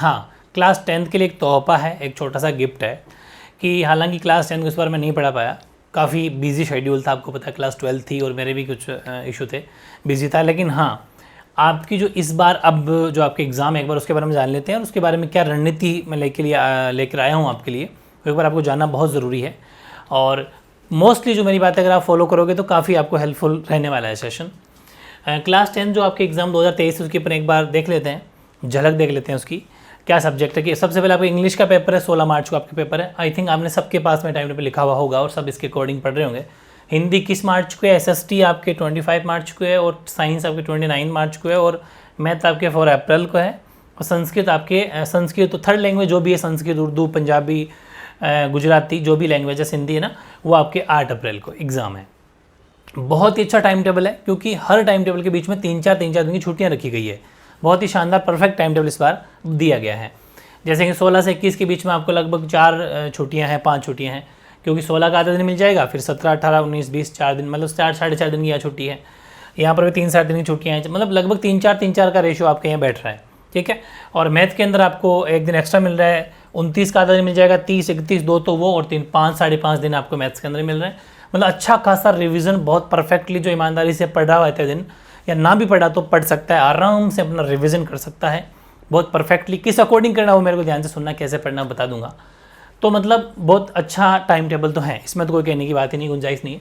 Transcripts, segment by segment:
हाँ, class 10th के लिए एक तोहफ़ा है, एक छोटा सा गिफ्ट है कि हालांकि क्लास 10 उस बार मैं नहीं पढ़ा पाया, काफ़ी बिजी शेड्यूल था, आपको पता है क्लास 12 थी और मेरे भी कुछ इशू थे, बिजी था। लेकिन हाँ, आपकी जो इस बार अब जो आपके एग्ज़ाम है एक बार उसके बारे में जान लेते हैं और उसके बारे में क्या रणनीति मैं लेकर आया हूँ आपके लिए, एक बार आपको जानना बहुत ज़रूरी है। और मोस्टली जो मेरी बात है अगर आप फॉलो करोगे तो काफ़ी आपको हेल्पफुल रहने वाला है सेशन। क्लास 10 जो आपके एग्ज़ाम 2023 उसके ऊपर एक बार देख लेते हैं, झलक देख लेते हैं उसकी क्या सब्जेक्ट है। कि सबसे पहले आपका इंग्लिश का पेपर है, 16 मार्च को आपके पेपर है। आई थिंक आपने सबके पास में टाइम टेबल लिखा हुआ होगा और सब इसके अकॉर्डिंग पढ़ रहे होंगे। हिंदी किस मार्च को है, SST आपके 25 मार्च को है और साइंस आपके 29 मार्च को है और मैथ आपके 4 अप्रैल को है और संस्कृत आपके संस्कृत तो थर्ड लैंग्वेज जो भी है, संस्कृत, उर्दू, पंजाबी, गुजराती जो भी लैंग्वेज है, सिंधी है ना, वो आपके 8 अप्रैल को एग्ज़ाम है। बहुत ही अच्छा टाइम टेबल है क्योंकि हर टाइम टेबल के बीच में 3-4 दिन की छुट्टियाँ रखी गई है। बहुत ही शानदार परफेक्ट टाइम टेबल इस बार दिया गया है। जैसे कि 16 से 21 के बीच में आपको लगभग 4 छुट्टियाँ हैं, 5 छुट्टियाँ हैं, क्योंकि 16 का आधा दिन मिल जाएगा, फिर 17, 18, 19, 20 4 दिन, मतलब 4-4.5 दिन की यहाँ छुट्टी है। यहाँ पर भी 3-4 दिन की छुट्टियाँ हैं, मतलब लगभग 3-4 का रेशियो आपके यहाँ बैठ रहा है, ठीक है। और मैथ के अंदर आपको एक दिन एक्स्ट्रा मिल रहा है, 29 का आधा दिन मिल जाएगा, 30, 31 2 तो वो, और 5-5.5 दिन आपको मैथ्स के अंदर मिल रहे हैं। मतलब अच्छा खासा रिवीजन बहुत परफेक्टली, जो ईमानदारी से पढ़ रहा हुआ इतने दिन या ना भी पढ़ा तो पढ़ सकता है, आराम से अपना रिवीजन कर सकता है बहुत परफेक्टली। किस अकॉर्डिंग करना वो मेरे को ध्यान से सुनना, कैसे पढ़ना बता दूंगा। तो मतलब बहुत अच्छा टाइम टेबल तो है, इसमें तो कोई कहने की बात ही नहीं, गुंजाइश नहीं है।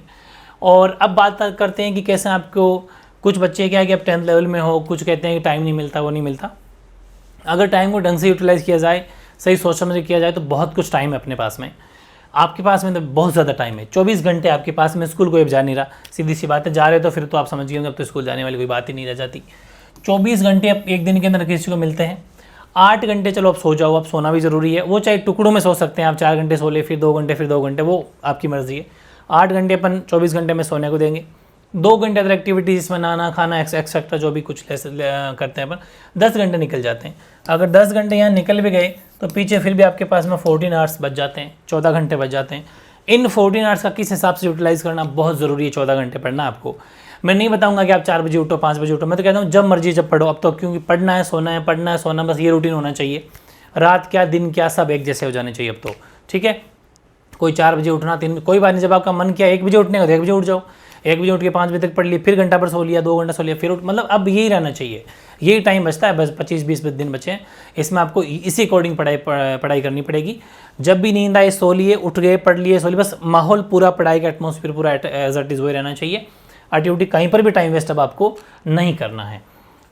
और अब बात करते हैं कि कैसे आपको, कुछ बच्चे क्या है कि आप 10th लेवल में हो, कुछ कहते हैं कि टाइम नहीं मिलता, वो नहीं मिलता। अगर टाइम को ढंग से यूटिलाइज़ किया जाए, सही सोच समझ के किया जाए तो बहुत कुछ टाइम है अपने पास में। आपके पास में तो बहुत ज़्यादा टाइम है, 24 घंटे आपके पास में। स्कूल कोई अब जा नहीं रहा, सीधी सी बात है, जा रहे तो फिर तो आप समझिए होंगे अब तो स्कूल जाने वाली कोई बात ही नहीं रह जाती। 24 घंटे अब एक दिन के अंदर किसी को मिलते हैं। 8 घंटे चलो अब सो जाओ, अब सोना भी ज़रूरी है, वो चाहे टुकड़ों में सो सकते हैं आप, 4 घंटे सो ले, फिर 2 घंटे, फिर 2 घंटे, वो आपकी मर्ज़ी है। 8 घंटे अपन 24 घंटे में सोने को देंगे। 2 घंटे अदर एक्टिविटीज़ जिसमें नहाना, खाना, एक्सेट्रा जो भी कुछ करते हैं अपन, 10 घंटे निकल जाते हैं। अगर 10 घंटे यहाँ निकल भी गए तो पीछे फिर भी आपके पास में 14 आवर्स बच जाते हैं, 14 घंटे बच जाते हैं। इन 14 आवर्स का किस हिसाब से यूटिलाइज़ करना बहुत ज़रूरी है। 14 घंटे पढ़ना आपको, मैं नहीं बताऊंगा कि आप 4 बजे उठो, 5 बजे उठो, मैं तो कहता हूँ जब मर्जी जब पढ़ो। अब तो क्योंकि पढ़ना है सोना है, पढ़ना है सोना, बस ये रूटीन होना चाहिए। रात क्या दिन क्या सब एक जैसे हो जाने चाहिए अब तो, ठीक है। कोई 4 बजे उठना, 3, कोई बात नहीं। जब आपका मन किया 1 बजे उठने का तो 1 बजे उठ जाओ, 1 बजे उठ के 5 बजे तक पढ़ लिए, फिर घंटा भर सो लिया, 2 घंटा सो लिया, फिर मतलब अब यही रहना चाहिए। यही टाइम बचता है, बस 25-20 दिन बचे हैं, इसमें आपको इसी अकॉर्डिंग पढ़ाई करनी पड़ेगी। जब भी नींद आए सो लिए, उठ गए पढ़ लिए सो लिए, बस माहौल पूरा, पढ़ाई का एटमॉस्फेयर पूरा एज इट इज़ वही रहना चाहिए। एक्टिविटी कहीं पर भी टाइम वेस्ट अब आपको नहीं करना है।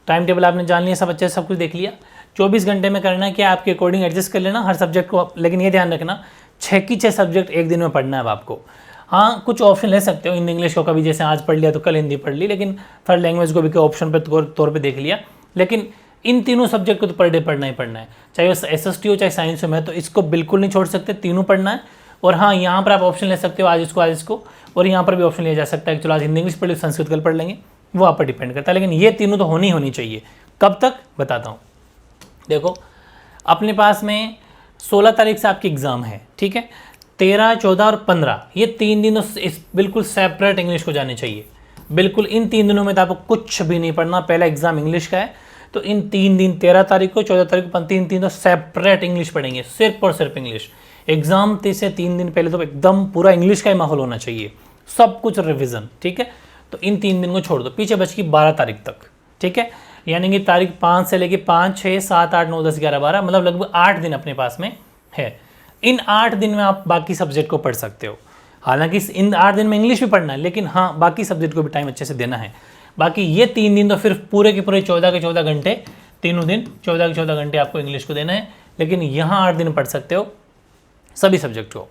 टाइम टेबल आपने जान लिया, सब अच्छे से सब कुछ देख लिया। 24 घंटे में करना है क्या, आपके अकॉर्डिंग एडजस्ट कर लेना हर सब्जेक्ट को। लेकिन ये ध्यान रखना 6 की 6 सब्जेक्ट एक दिन में पढ़ना है अब आपको। हाँ, कुछ ऑप्शन ले सकते हो, हिंदी इंग्लिश को कभी जैसे आज पढ़ लिया तो कल हिंदी पढ़ ली, लेकिन थर्ड लैंग्वेज को भी ऑप्शन पे तौर पे देख लिया। लेकिन इन तीनों सब्जेक्ट को तो पर डे पढ़ना ही पढ़ना है, चाहे वो SST हो चाहे साइंस हो। मैं तो इसको बिल्कुल नहीं छोड़ सकते, तीनों पढ़ना है। और हाँ, यहाँ पर आप ऑप्शन ले सकते हो, आज इसको, और यहाँ पर भी ऑप्शन लिया जा सकता है कि चलो आज हिंदी इंग्लिश पढ़ ली, संस्कृत कल पढ़ लेंगे, वो आप पर डिपेंड करता है। लेकिन ये तीनों तो होनी चाहिए। कब तक बताता हूँ। देखो, अपने पास में 16 तारीख से आपकी एग्ज़ाम है, ठीक है। 13, 14 और 15 ये 3 दिन बिल्कुल सेपरेट इंग्लिश को जाने चाहिए। बिल्कुल इन 3 दिनों में तो आपको कुछ भी नहीं पढ़ना। पहला एग्जाम इंग्लिश का है, तो इन 3 दिन 13 तारीख को, 14 तारीख को, 3 तो सेपरेट इंग्लिश पढ़ेंगे, सिर्फ और सिर्फ इंग्लिश। एग्जाम से 3 दिन पहले तो एकदम पूरा इंग्लिश का ही माहौल होना चाहिए, सब कुछ रिविजन, ठीक है। तो इन 3 दिन को छोड़ दो, पीछे बच की 12 तारीख तक, ठीक है। यानी कि तारीख 5 से लेके 5, 6, 7, 8, 9, 10, 11, 12, मतलब लगभग 8 दिन अपने पास में है। इन 8 दिन में आप बाकी सब्जेक्ट को पढ़ सकते हो। हालांकि इन 8 दिन में इंग्लिश भी पढ़ना है, लेकिन हाँ, बाकी सब्जेक्ट को भी टाइम अच्छे से देना है। बाकी ये 3 दिन तो फिर पूरे के पूरे 14 के 14 घंटे, तीनों दिन 14 के 14 घंटे आपको इंग्लिश को देना है। लेकिन यहाँ 8 दिन पढ़ सकते हो सभी सब्जेक्ट को,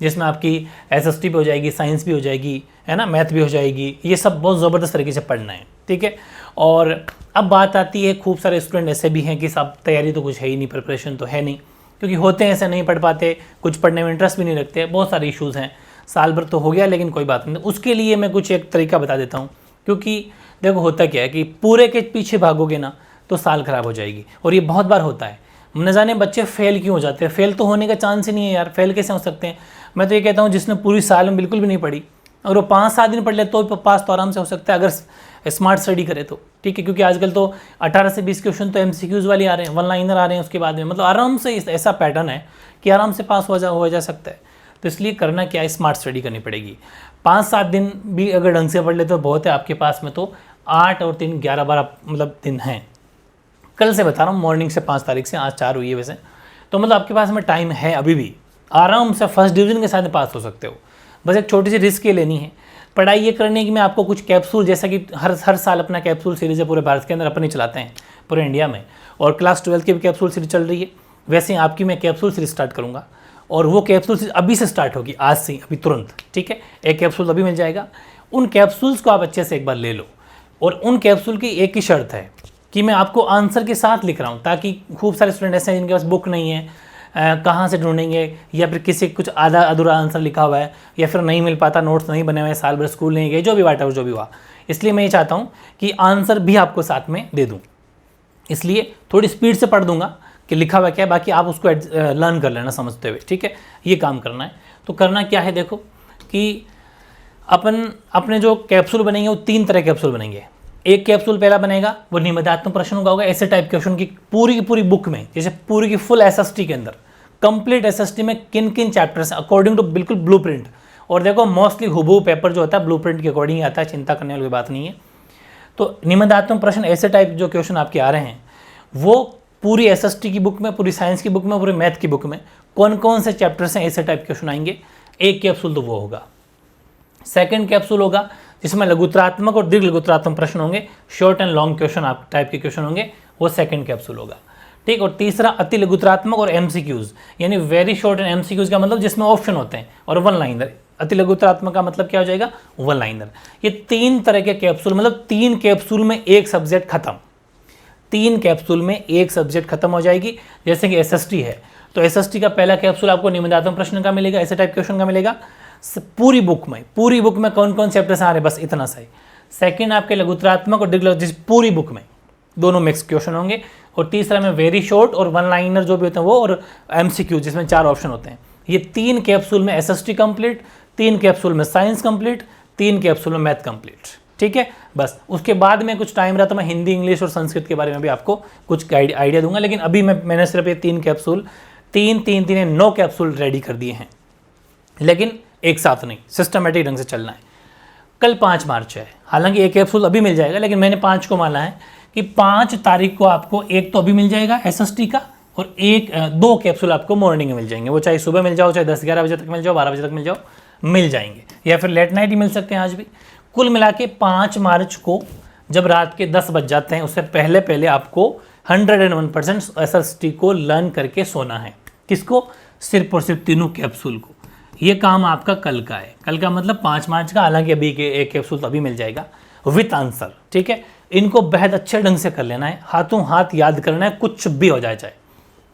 जिसमें आपकी SST भी हो जाएगी, साइंस भी हो जाएगी, है ना, मैथ भी हो जाएगी। ये सब बहुत ज़बरदस्त तरीके से पढ़ना है, ठीक है। और अब बात आती है, खूब सारे स्टूडेंट ऐसे भी हैं कि सब तैयारी तो कुछ है ही नहीं, प्रिपरेशन तो है नहीं, क्योंकि होते हैं ऐसे नहीं पढ़ पाते, कुछ पढ़ने में इंटरेस्ट भी नहीं रखते, बहुत सारे इश्यूज़ हैं। साल भर तो हो गया, लेकिन कोई बात नहीं। उसके लिए मैं कुछ एक तरीका बता देता हूँ, क्योंकि देखो होता क्या है कि पूरे के पीछे भागोगे ना तो साल ख़राब हो जाएगी। और ये बहुत बार होता है, न जाने बच्चे फेल क्यों हो जाते हैं। फेल तो होने का चांस ही नहीं है यार, फेल कैसे हो सकते हैं। मैं तो ये कहता हूँ जिसने पूरी साल में बिल्कुल भी नहीं पढ़ी, अगर वो 5-7 दिन पढ़ ले तो पास तो आराम से हो सकता है। अगर स्मार्ट स्टडी करे तो, ठीक है। क्योंकि आजकल तो 18 से 20 क्वेश्चन तो MCQs वाले आ रहे हैं, वन लाइनर आ रहे हैं उसके बाद में, मतलब आराम से ऐसा पैटर्न है कि आराम से पास हो जा सकता है। तो इसलिए करना क्या है, स्मार्ट स्टडी करनी पड़ेगी। 5-7 दिन भी अगर ढंग से पढ़ ले तो बहुत है आपके पास में, तो 8 और 3 11-12 मतलब दिन हैं। कल से बता रहा हूँ, मॉर्निंग से 5 तारीख से, आज 4 हुई है वैसे, तो मतलब आपके पास में टाइम है अभी भी, आराम से फर्स्ट डिवीजन के साथ पास हो सकते हो। बस एक छोटी सी रिस्क ये लेनी है। पढ़ाई ये करनी है कि मैं आपको कुछ कैप्सूल, जैसा कि हर साल अपना कैप्सूल सीरीज़ है पूरे भारत के अंदर अपन ही चलाते हैं पूरे इंडिया में, और क्लास 12 की भी कैप्सूल सीरीज चल रही है, वैसे ही आपकी मैं कैप्सूल सीरीज स्टार्ट करूँगा। और वो कैप्सूल सीरीज अभी से स्टार्ट होगी, आज से, अभी तुरंत, ठीक है। एक कैप्सूल अभी मिल जाएगा, उन कैप्सूल्स को आप अच्छे से एक बार ले लो। और उन कैप्सूल की एक ही शर्त है कि मैं आपको आंसर के साथ लिख रहा हूँ, ताकि खूब सारे स्टूडेंट ऐसे हैं जिनके पास बुक नहीं है, कहाँ से ढूंढेंगे, या फिर किसी कुछ आधा अधूरा आंसर लिखा हुआ है, या फिर नहीं मिल पाता, नोट्स नहीं बने हुए, साल भर स्कूल नहीं गए, जो भी वाट जो भी हुआ। इसलिए मैं ये चाहता हूँ कि आंसर भी आपको साथ में दे दूँ, इसलिए थोड़ी स्पीड से पढ़ दूंगा कि लिखा हुआ क्या है, बाकी आप उसको लर्न कर लेना समझते हुए, ठीक है। ये काम करना है। तो करना क्या है, देखो कि अपन अपने जो कैप्सूल बनेंगे वो 3 तरह के कैप्सूल बनेंगे। एक कैप्सूल पहला बनेगा वो निबंधात्मक प्रश्नों का होगा, ऐसे टाइप क्वेश्चन की पूरी बुक में, जैसे पूरी की फुल SST के अंदर, कंप्लीट SST में किन किन चैप्टर्स अकॉर्डिंग टू बिल्कुल ब्लूप्रिंट। और देखो मोस्टली हुबहू पेपर जो होता है ब्लूप्रिंट के अकॉर्डिंग ही आता है, चिंता करने वाली बात नहीं है। तो निबंधात्मक प्रश्न ऐसे टाइप जो क्वेश्चन आपके आ रहे हैं, वो पूरी SST की बुक में, पूरी साइंस की बुक में, पूरी मैथ की बुक में कौन कौन से चैप्टर्स हैं ऐसे टाइप क्वेश्चन आएंगे, एक कैप्सूल तो वो होगा। सेकंड कैप्सूल होगा जिसमें लघुतरात्मक और दीर्घ लघुतरात्मक प्रश्न होंगे, शॉर्ट एंड लॉन्ग क्वेश्चन आप टाइप के क्वेश्चन होंगे, वो सेकंड कैप्सूल होगा, ठीक। और तीसरा अति लघुतरात्मक और MCQs, यानी वेरी शॉर्ट एंड MCQs का मतलब जिसमें ऑप्शन होते हैं, और वन लाइनर। अति लघुतरात्मक का मतलब क्या हो जाएगा, वन लाइनर। ये 3 तरह के कैप्सूल, मतलब 3 कैप्सूल में एक सब्जेक्ट खत्म, 3 कैप्सूल में एक सब्जेक्ट खत्म हो जाएगी। जैसे कि SST है, तो SST का पहला कैप्सूल आपको निबंधात्मक प्रश्न का मिलेगा, ऐसे टाइप क्वेश्चन का मिलेगा। पूरी बुक में कौन कौन चैप्टर्स आ रहे हैं, बस इतना सही। सेकंड आपके लघुतरात्मक और दीर्घ लघु, पूरी बुक में दोनों मिक्स क्वेश्चन होंगे। और तीसरा में वेरी शॉर्ट और वन लाइनर जो भी होते हैं वो, और MCQ जिसमें 4 ऑप्शन होते हैं। ये 3 कैप्सूल में SST कंप्लीट, 3 कैप्सूल में साइंस कंप्लीट, 3 कैप्सूल में मैथ कंप्लीट, ठीक है। बस उसके बाद में कुछ टाइम रहा तो मैं हिंदी, इंग्लिश और संस्कृत के बारे में भी आपको कुछ आइडिया दूंगा, लेकिन अभी मैंने सिर्फ ये 3 कैप्सूल 9 कैप्सूल रेडी कर दिए हैं, लेकिन एक साथ नहीं, सिस्टमेटिक ढंग से चलना है। कल 5 मार्च है, हालांकि एक कैप्सूल अभी मिल जाएगा, लेकिन मैंने 5 को माना है कि 5 तारीख को आपको एक तो अभी मिल जाएगा SST का, और 2 कैप्सूल आपको मॉर्निंग में मिल जाएंगे। वो चाहे सुबह मिल जाओ, चाहे 10-11 बजे तक मिल जाओ, 12 बजे तक मिल जाओ, मिल जाएंगे, या फिर लेट नाइट ही मिल सकते हैं आज भी। कुल मिला के 5 मार्च को जब रात के 10 बज जाते हैं, उससे पहले आपको 101% SST को लर्न करके सोना है। किसको, सिर्फ और सिर्फ तीनों कैप्सूल को। ये काम आपका कल का है, कल का मतलब 5 मार्च का, हालांकि अभी के एक कैप्सूल तो अभी मिल जाएगा विथ आंसर, ठीक है। इनको बेहद अच्छे ढंग से कर लेना है, हाथों हाथ याद करना है, कुछ भी हो जाए, चाहे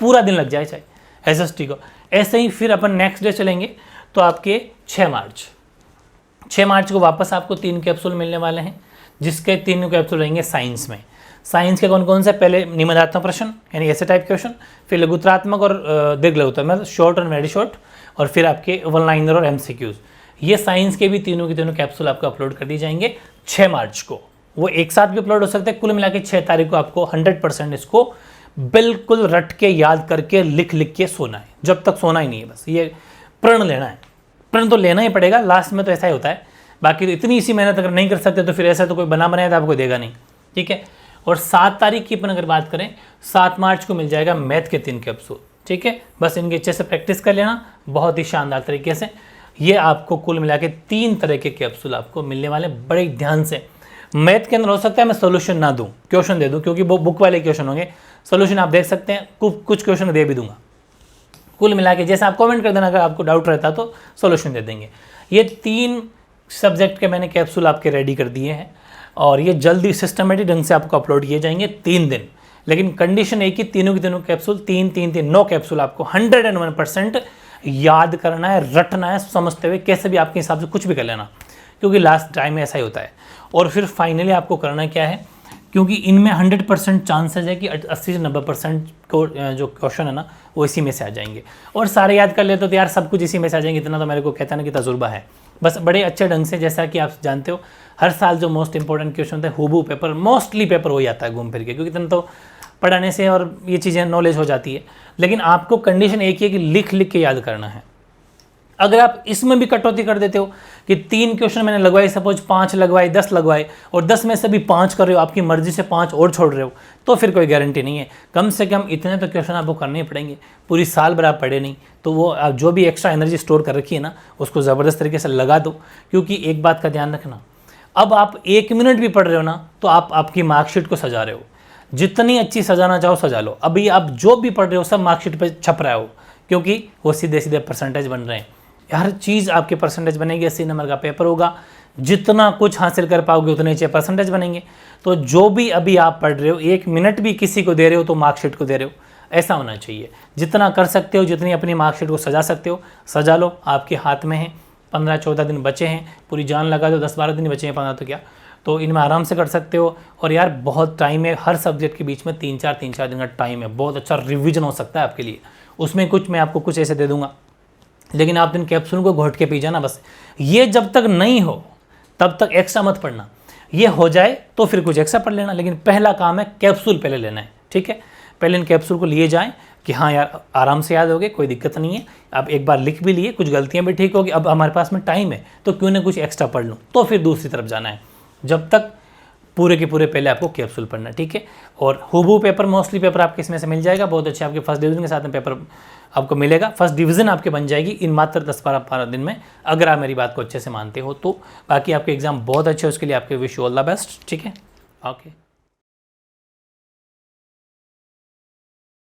पूरा दिन लग जाए चाहे SST को। ऐसे ही फिर अपन नेक्स्ट डे चलेंगे तो आपके 6 मार्च को वापस आपको 3 कैप्सूल मिलने वाले हैं, जिसके 3 कैप्सूल रहेंगे साइंस में। साइंस के कौन कौन से, पहले निबंधात्मक प्रश्न यानी ऐसे टाइप क्वेश्चन, फिर लघुतरात्मक और दीर्घ लघुतरात्मक मतलब शॉर्ट और वेरी शॉर्ट, और फिर आपके वन लाइनर और MCQs। ये साइंस के भी तीनों के तीनों कैप्सूल आपको अपलोड कर दिए जाएंगे 6 मार्च को। वो एक साथ भी अपलोड हो सकते हैं। कुल मिला के 6 तारीख को आपको 100% इसको बिल्कुल रट के याद करके लिख के सोना है, जब तक सोना ही नहीं है। बस ये प्रण लेना है, प्रण तो लेना ही पड़ेगा, लास्ट में तो ऐसा ही होता है। बाकी तो इतनी इसी मेहनत अगर नहीं कर सकते तो फिर ऐसा तो कोई बनाया तो आपको देगा नहीं, ठीक है। और 7 तारीख की अपन अगर बात करें, 7 मार्च को मिल जाएगा मैथ के 3 कैप्सूल, ठीक है। बस इनके अच्छे से प्रैक्टिस कर लेना बहुत ही शानदार तरीके से। ये आपको कुल मिला के 3 तरह के कैप्सूल आपको मिलने वाले, बड़े ध्यान से। मैथ के अंदर हो सकता है मैं सोल्यूशन ना दूं, क्वेश्चन दे दूं, क्योंकि वो बुक वाले क्वेश्चन होंगे। सोल्यूशन आप देख सकते हैं, कुछ क्वेश्चन दे भी दूंगा। कुल मिला के जैसे आप कमेंट कर देना अगर आपको डाउट रहता तो सोल्यूशन दे देंगे। ये 3 सब्जेक्ट के मैंने कैप्सूल आपके रेडी कर दिए हैं, और ये जल्दी सिस्टमेटिक ढंग से आपको अपलोड किए जाएंगे 3 दिन। लेकिन कंडीशन एक ही, तीनों की तीनों कैप्सूल 9 कैप्सूल आपको 101% याद करना है, रटना है, समझते हुए कैसे भी आपके हिसाब से कुछ भी कर लेना, क्योंकि लास्ट टाइम में ऐसा ही होता है। और फिर फाइनली आपको करना क्या है, क्योंकि इनमें 100% चांसेस है कि 80 से 90% को जो क्वेश्चन है ना वो इसी में से आ जाएंगे। और सारे याद कर लेते तो यार सब कुछ इसी में से आ जाएंगे, इतना तो मेरे को कहता ना कि तजुर्बा है। बस बड़े अच्छे ढंग से, जैसा कि आप जानते हो हर साल जो मोस्ट इंपॉर्टेंट क्वेश्चन होता है हूबहू पेपर, मोस्टली पेपर हो जाता है घूम फिर के, क्योंकि इतना तो पढ़ाने से और ये चीज़ें नॉलेज हो जाती है। लेकिन आपको कंडीशन एक ही है कि लिख लिख के याद करना है। अगर आप इसमें भी कटौती कर देते हो कि 3 क्वेश्चन मैंने लगवाए, सपोज 5 लगवाए, 10 लगवाए, और 10 में से भी 5 कर रहे हो, आपकी मर्जी से 5 और छोड़ रहे हो, तो फिर कोई गारंटी नहीं है। कम से कम इतने तो क्वेश्चन आपको करने ही पड़ेंगे। पूरी साल भर आप पढ़े नहीं तो वो आप जो भी एक्स्ट्रा एनर्जी स्टोर कर रखी है ना, उसको ज़बरदस्त तरीके से लगा दो। क्योंकि एक बात का ध्यान रखना, अब आप 1 मिनट भी पढ़ रहे हो ना, तो आप आपकी मार्कशीट को सजा रहे हो। जितनी अच्छी सजाना चाहो सजा लो। अभी आप जो भी पढ़ रहे हो सब मार्कशीट पे छप रहा हो, क्योंकि वो सीधे सीधे परसेंटेज बन रहे हैं। हर चीज़ आपके परसेंटेज बनेगी। 80 नंबर का पेपर होगा, जितना कुछ हासिल कर पाओगे उतने अच्छे परसेंटेज बनेंगे। तो जो भी अभी आप पढ़ रहे हो, 1 मिनट भी किसी को दे रहे हो तो मार्कशीट को दे रहे हो, ऐसा होना चाहिए। जितना कर सकते हो, जितनी अपनी मार्कशीट को सजा सकते हो सजा लो, आपके हाथ में है। 15-14 दिन बचे हैं, पूरी जान लगा दो। 10-12 दिन बचे हैं, 15 तो क्या, तो इनमें आराम से कर सकते हो। और यार बहुत टाइम है, हर सब्जेक्ट के बीच में 3-4 दिन का टाइम है। बहुत अच्छा रिवीजन हो सकता है आपके लिए। उसमें कुछ मैं आपको कुछ ऐसे दे दूंगा, लेकिन आप इन कैप्सूल को घोट के पी जाना बस। ये जब तक नहीं हो तब तक एक्स्ट्रा मत पढ़ना। ये हो जाए तो फिर कुछ एक्स्ट्रा पढ़ लेना, लेकिन पहला काम है कैप्सूल पहले लेना है, ठीक है। पहले इन कैप्सूल को लिए जाएं कि हाँ यार आराम से याद हो गए, कोई दिक्कत नहीं है। अब एक बार लिख भी लिए, कुछ गलतियाँ भी ठीक होगी, अब हमारे पास में टाइम है तो क्यों ना कुछ एक्स्ट्रा पढ़ लूँ, तो फिर दूसरी तरफ जाना है। जब तक पूरे के पूरे पहले आपको कैप्सूल पढ़ना, ठीक है। और हूबहू पेपर, मोस्टली पेपर आपके इसमें से मिल जाएगा। बहुत अच्छे आपके फर्स्ट डिवीजन के साथ में पेपर आपको मिलेगा। फर्स्ट डिवीजन आपके बन जाएगी इन मात्र 10-12 दिन में, अगर आप मेरी बात को अच्छे से मानते हो तो। बाकी आपके एग्जाम बहुत अच्छे, उसके लिए आपके wish you all the best, ठीक है। ओके।